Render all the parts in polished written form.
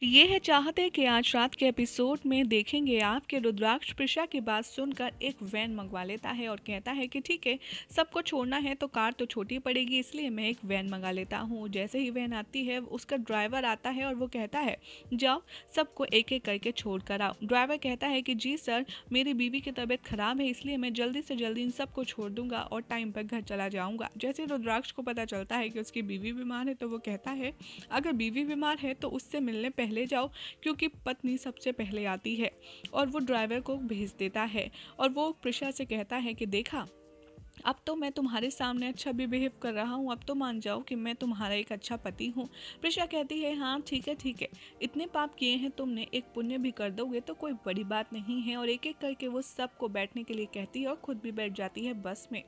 ये है चाहते कि आज रात के एपिसोड में देखेंगे आप कि रुद्राक्ष प्रिशा की बात सुनकर एक वैन मंगवा लेता है और कहता है कि ठीक है, सबको छोड़ना है तो कार तो छोटी पड़ेगी, इसलिए मैं एक वैन मंगा लेता हूँ। जैसे ही वैन आती है उसका ड्राइवर आता है और वो कहता है जाओ सबको एक एक करके छोड़ कर आओ। ड्राइवर कहता है कि जी सर, मेरी बीवी की तबीयत खराब है, इसलिए मैं जल्दी से जल्दी इन सबको छोड़ दूंगा और टाइम पर घर चला जाऊँगा। जैसे रुद्राक्ष को पता चलता है कि उसकी बीवी बीमार है तो वो कहता है अगर बीवी बीमार है तो उससे मिलने पहले जाओ, क्योंकि पत्नी सबसे पहले आती है। और वो ड्राइवर को भेज देता है और वो प्रिशा से कहता है कि देखा, अब तो मैं तुम्हारे सामने अच्छा भी बिहेव कर रहा हूँ, अब तो मान जाओ कि मैं तुम्हारा एक अच्छा पति हूँ। प्रिशा कहती है हाँ ठीक है ठीक है, इतने पाप किए हैं तुमने, एक पुण्य भी कर दोगे तो कोई बड़ी बात नहीं है। और एक एक करके वो सबको बैठने के लिए कहती है और खुद भी बैठ जाती है बस में।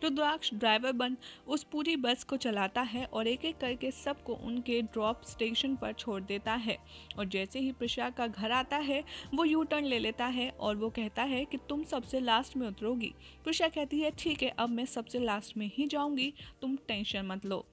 रुद्राक्ष ड्राइवर बन उस पूरी बस को चलाता है और एक एक करके सबको उनके ड्रॉप स्टेशन पर छोड़ देता है। और जैसे ही प्रिशा का घर आता है वो यू टर्न ले लेता है और वो कहता है कि तुम सबसे लास्ट में उतरोगी। प्रिशा कहती है ठीक है, अब मैं सबसे लास्ट में ही जाऊंगी, तुम टेंशन मत लो।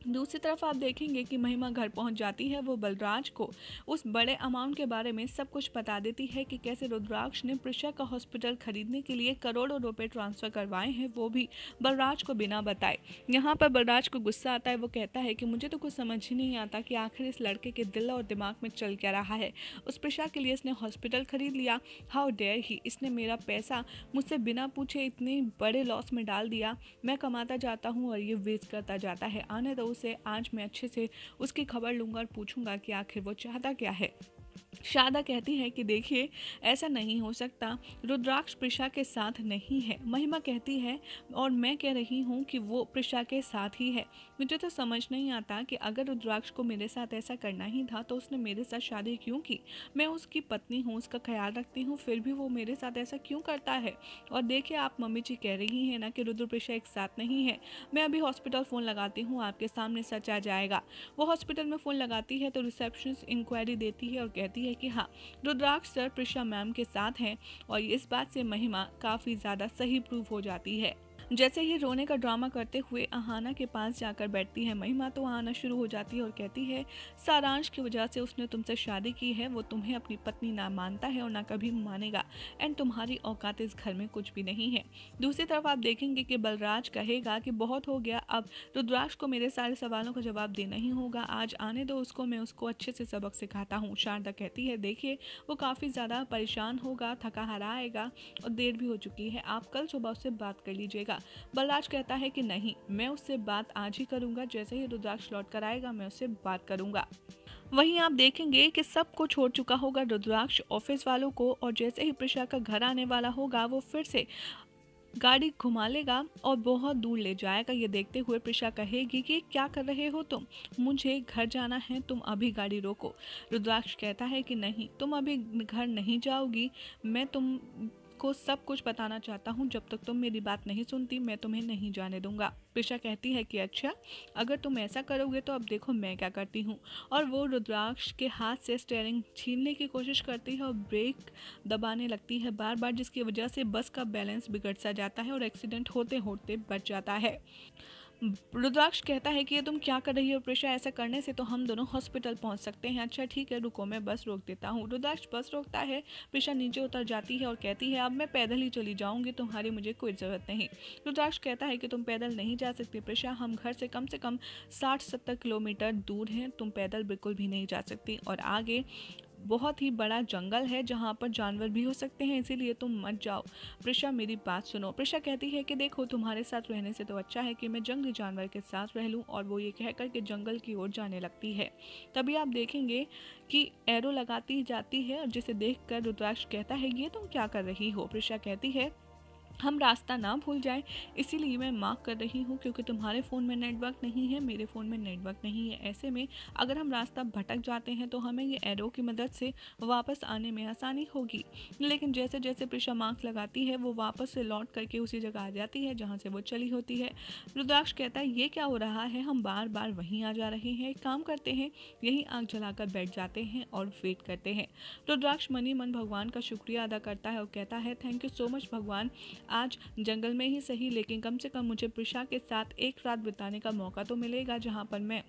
दूसरी तरफ आप देखेंगे कि महिमा घर पहुंच जाती है। वो बलराज को उस बड़े अमाउंट के बारे में सब कुछ बता देती है कि कैसे रुद्राक्ष ने प्रिशा का हॉस्पिटल खरीदने के लिए करोड़ों रुपए ट्रांसफ़र करवाए हैं, वो भी बलराज को बिना बताए। यहाँ पर बलराज को गुस्सा आता है। वो कहता है कि मुझे तो कुछ समझ ही नहीं आता कि आखिर इस लड़के के दिल और दिमाग में चल क्या रहा है। उस प्रिशा के लिए इसने हॉस्पिटल खरीद लिया, हाउ डेयर ही, इसने मेरा पैसा मुझसे बिना पूछे इतने बड़े लॉस में डाल दिया। मैं कमाता जाता हूँ और ये वेस्ट करता जाता है। आने दो उसे, आज मैं अच्छे से उसकी खबर लूंगा और पूछूंगा कि आखिर वो चाहता क्या है। शारदा कहती है कि देखिए ऐसा नहीं हो सकता, रुद्राक्ष प्रिशा के साथ नहीं है। महिमा कहती है और मैं कह रही हूँ कि वो प्रिशा के साथ ही है। मुझे तो समझ नहीं आता कि अगर रुद्राक्ष को मेरे साथ ऐसा करना ही था तो उसने मेरे साथ शादी क्यों की। मैं उसकी पत्नी हूँ, उसका ख्याल रखती हूँ, फिर भी वो मेरे साथ ऐसा क्यों करता है। और देखिए आप मम्मी जी कह रही हैं ना कि रुद्र प्रिशा एक साथ नहीं है। मैं अभी हॉस्पिटल फ़ोन लगाती हूँ, आपके सामने सच आ जाएगा। वो हॉस्पिटल में फ़ोन लगाती है तो रिसेप्शनिस्ट इंक्वायरी देती है और कहती है कि हाँ, रुद्राक्ष सर प्रिशा मैम के साथ हैं। और इस बात से महिमा काफ़ी ज़्यादा सही प्रूव हो जाती है। जैसे ही रोने का ड्रामा करते हुए अहाना के पास जाकर बैठती है महिमा, तो आना शुरू हो जाती है और कहती है सारांश की वजह से उसने तुमसे शादी की है, वो तुम्हें अपनी पत्नी ना मानता है और ना कभी मानेगा, एंड तुम्हारी औकात इस घर में कुछ भी नहीं है। दूसरी तरफ आप देखेंगे कि बलराज कहेगा कि बहुत हो गया, अब रुद्राक्ष को मेरे सारे सवालों का जवाब देना ही होगा, आज आने दो उसको, मैं उसको अच्छे से सबक सिखाता हूँ। शारदा कहती है देखिए वो काफ़ी ज़्यादा परेशान होगा, थका हारा आएगा और देर भी हो चुकी है, आप कल सुबह उससे बात कर लीजिएगा। बलराज कहता है कि नहीं, मैं उससे बात आज ही करूंगा, जैसे ही रुद्राक्ष लौट कर आएगा मैं उससे बात करूंगा। वहीं आप देखेंगे कि सबको छोड़ चुका होगा रुद्राक्ष ऑफिस वालों को, और जैसे ही प्रिशा का घर आने वाला होगा वो फिर से गाड़ी घुमा लेगा और बहुत दूर ले जाएगा। ये देखते हुए प्रिशा कहेगी कि क्या कर रहे हो तुम, मुझे घर जाना है, तुम अभी गाड़ी रोको। रुद्राक्ष कहता है कि नहीं, तुम अभी घर नहीं जाओगी, मैं तुम को सब कुछ बताना चाहता हूँ, जब तक तुम मेरी बात नहीं सुनती मैं तुम्हें नहीं जाने दूंगा। प्रिशा कहती है कि अच्छा, अगर तुम ऐसा करोगे तो अब देखो मैं क्या करती हूँ। और वो रुद्राक्ष के हाथ से स्टीयरिंग छीनने की कोशिश करती है और ब्रेक दबाने लगती है बार बार, जिसकी वजह से बस का बैलेंस बिगड़ सा जाता है और एक्सीडेंट होते होते बच जाता है। रुद्राक्ष कहता है कि ये तुम क्या कर रही हो प्रिशा, ऐसा करने से तो हम दोनों हॉस्पिटल पहुंच सकते हैं। अच्छा ठीक है रुको, मैं बस रोक देता हूँ। रुद्राक्ष बस रोकता है, प्रिशा नीचे उतर जाती है और कहती है अब मैं पैदल ही चली जाऊंगी, तुम्हारी मुझे कोई ज़रूरत नहीं। रुद्राक्ष कहता है कि तुम पैदल नहीं जा सकती प्रिशा, हम घर से कम 60-70 किलोमीटर दूर हैं, तुम पैदल बिल्कुल भी नहीं जा सकती, और आगे बहुत ही बड़ा जंगल है जहाँ पर जानवर भी हो सकते हैं, इसीलिए तुम मत जाओ। प्रिशा मेरी बात सुनो। प्रिशा कहती है कि देखो तुम्हारे साथ रहने से तो अच्छा है कि मैं जंगली जानवर के साथ रह लूँ, और वो ये कहकर के जंगल की ओर जाने लगती है। तभी आप देखेंगे कि एरो लगाती जाती है, और जिसे देखकर रुद्राक्ष कहता है ये तुम क्या कर रही हो। प्रिशा कहती है हम रास्ता ना भूल जाएं, इसीलिए मैं मार्क कर रही हूँ, क्योंकि तुम्हारे फ़ोन में नेटवर्क नहीं है, मेरे फ़ोन में नेटवर्क नहीं है, ऐसे में अगर हम रास्ता भटक जाते हैं तो हमें ये एरो की मदद से वापस आने में आसानी होगी। लेकिन जैसे जैसे प्रिशा मार्क्स लगाती है वो वापस से लौट करके उसी जगह आ जाती है जहाँ से वो चली होती है। रुद्राक्ष कहता है ये क्या हो रहा है, हम बार बार वहीं आ जा रहे हैं, एक काम करते हैं यहीं आग जलाकर बैठ जाते हैं और वेट करते हैं। रुद्राक्ष मनी मन भगवान का शुक्रिया अदा करता है और कहता है थैंक यू सो मच भगवान, आज जंगल में ही सही, लेकिन कम से कम मुझे प्रिशा के साथ एक रात बिताने का मौका तो मिलेगा जहाँ पर मैं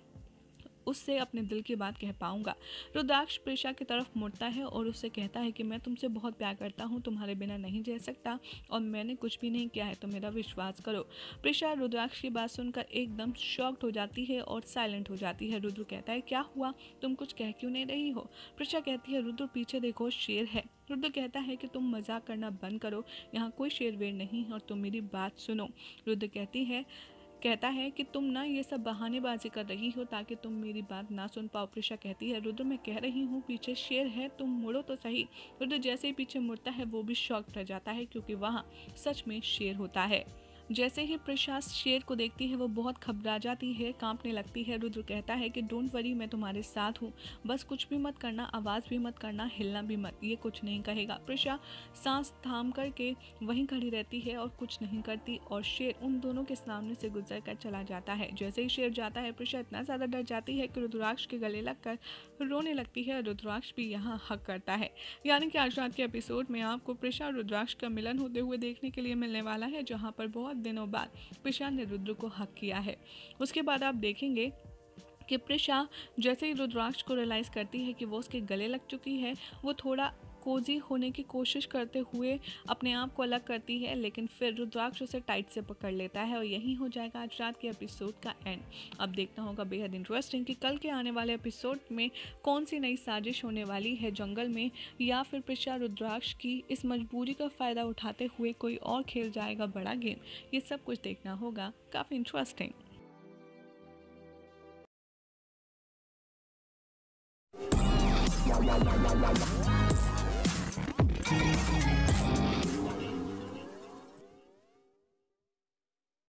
उससे अपने दिल की बात कह पाऊंगा। रुद्राक्ष प्रिशा की तरफ मुड़ता है और उससे कहता है कि मैं तुमसे बहुत प्यार करता हूँ, तुम्हारे बिना नहीं रह सकता और मैंने कुछ भी नहीं किया है तो मेरा विश्वास करो। प्रिशा रुद्राक्ष की बात सुनकर एकदम शॉक्ड हो जाती है और साइलेंट हो जाती है। रुद्र कहता है, क्या हुआ, तुम कुछ कह क्यों नहीं रही हो? प्रिशा कहती है, रुद्र पीछे देखो, शेर है। रुद्र कहता है कि तुम मजाक करना बंद करो, यहाँ कोई शेर वेर नहीं और तुम मेरी बात सुनो। रुद्र कहता है कि तुम ना ये सब बहानेबाजी कर रही हो ताकि तुम मेरी बात ना सुन पाओ। प्रिशा कहती है, रुद्र मैं कह रही हूँ पीछे शेर है, तुम मुड़ो तो सही। रुद्र जैसे ही पीछे मुड़ता है वो भी शॉक्ड रह जाता है क्योंकि वहाँ सच में शेर होता है। जैसे ही प्रिशा शेर को देखती है वो बहुत घबरा जाती है, कांपने लगती है। रुद्र कहता है कि डोंट वरी, मैं तुम्हारे साथ हूँ, बस कुछ भी मत करना, आवाज़ भी मत करना, हिलना भी मत, ये कुछ नहीं कहेगा। प्रिशा सांस थाम करके वहीं खड़ी रहती है और कुछ नहीं करती और शेर उन दोनों के सामने से गुजर कर चला जाता है। जैसे ही शेर जाता है प्रिशा इतना ज़्यादा डर जाती है कि रुद्राक्ष के गले लगकर रोने लगती है। रुद्राक्ष भी यहाँ हक करता है। यानी कि आज रात के एपिसोड में आपको प्रिशा और रुद्राक्ष का मिलन होते हुए देखने के लिए मिलने वाला है, जहाँ पर बहुत दिनों बाद प्रिशा ने रुद्र को हक किया है। उसके बाद आप देखेंगे कि प्रिशा जैसे ही रुद्राक्ष को रियलाइज करती है कि वो उसके गले लग चुकी है, वो थोड़ा कोजी होने की कोशिश करते हुए अपने आप को अलग करती है, लेकिन फिर रुद्राक्ष उसे टाइट से पकड़ लेता है और यही हो जाएगा आज रात के एपिसोड का एंड। अब देखना होगा बेहद इंटरेस्टिंग कि कल के आने वाले एपिसोड में कौन सी नई साजिश होने वाली है जंगल में, या फिर प्रिशा रुद्राक्ष की इस मजबूरी का फ़ायदा उठाते हुए कोई और खेल जाएगा बड़ा गेम। ये सब कुछ देखना होगा, काफ़ी इंटरेस्टिंग।